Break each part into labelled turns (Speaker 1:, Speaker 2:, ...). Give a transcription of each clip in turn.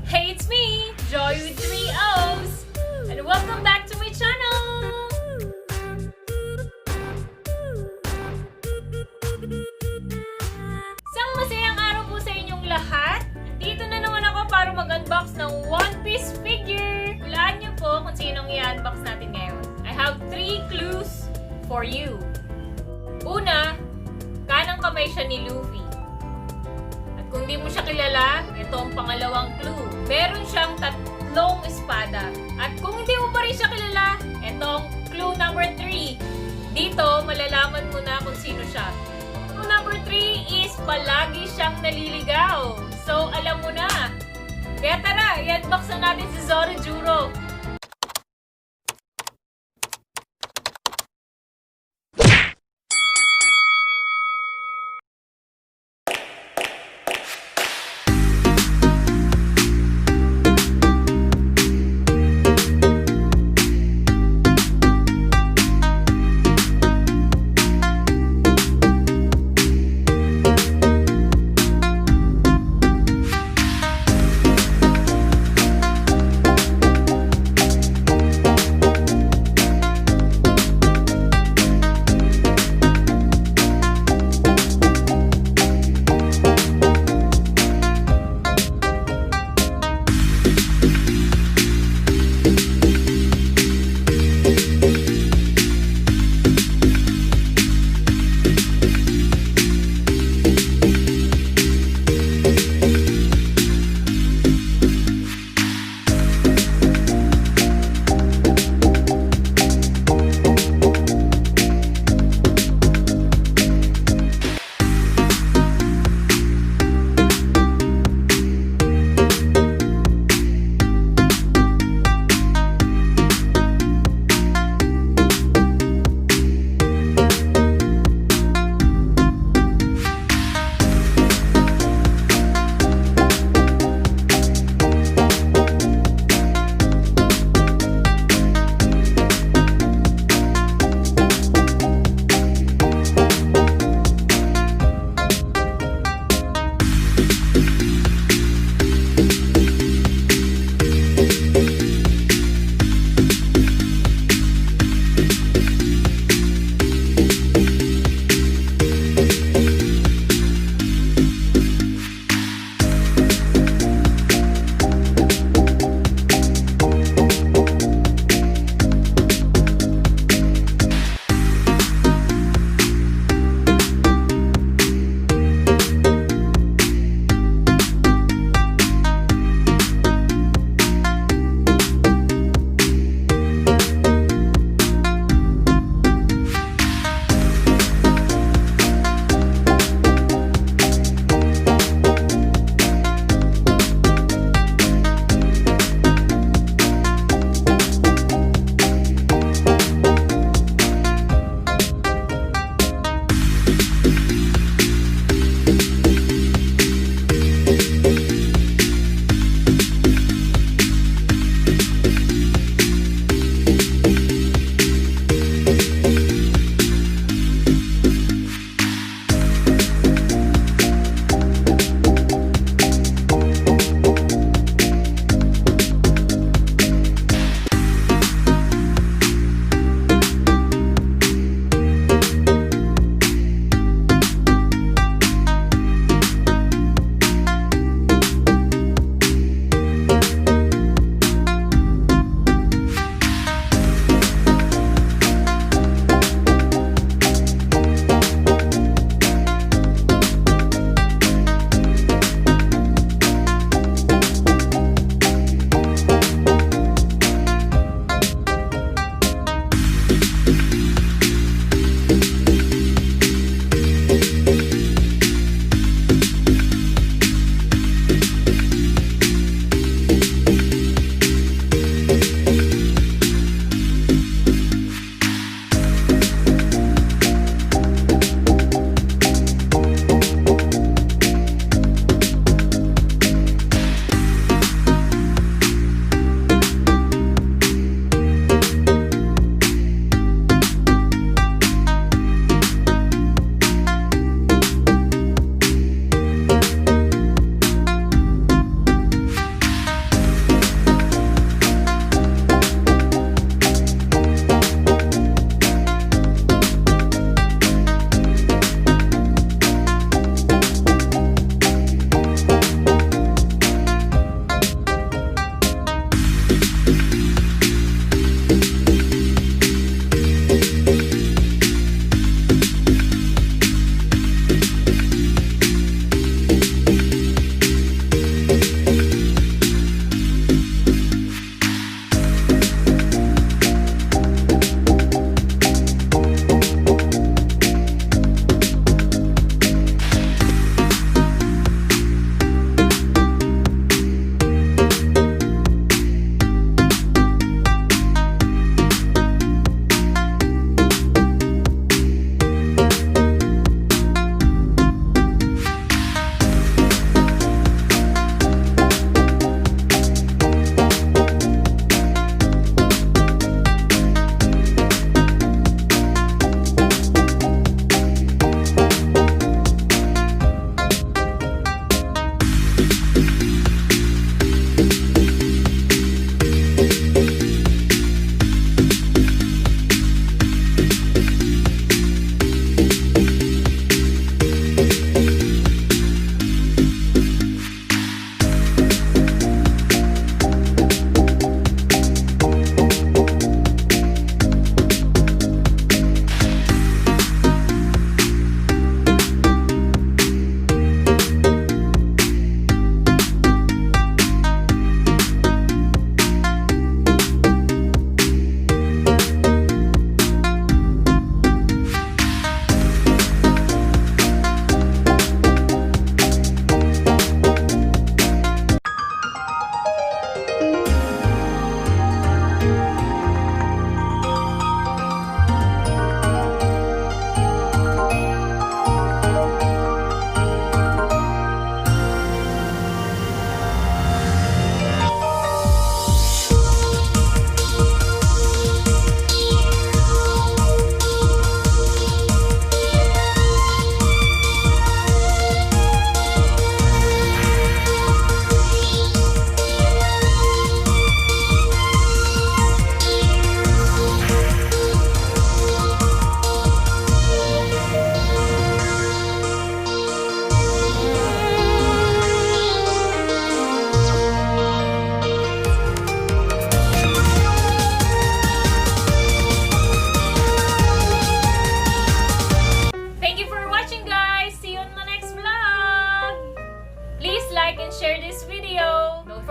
Speaker 1: Hey, it's me, Joy with 3 O's, and welcome back to my channel! Isang masayang araw po sa inyong lahat. Dito na naman ako para mag-unbox ng One Piece figure. Hulaan niyo po kung sinong i-unbox natin ngayon. I have 3 clues for you. Una, kanang kamay siya ni Luffy. At kung di mo siya kilala, ito ang pangalawang clue. Meron siyang 3 espada. At kung hindi mo pa rin siya kilala, ito ang clue number 3. Dito, malalaman mo na kung sino siya. Clue number 3 is palagi siyang naliligaw. So, alam mo na. Kaya tara, i-unbox na natin si Zorojuro.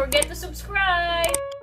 Speaker 1: forget to subscribe!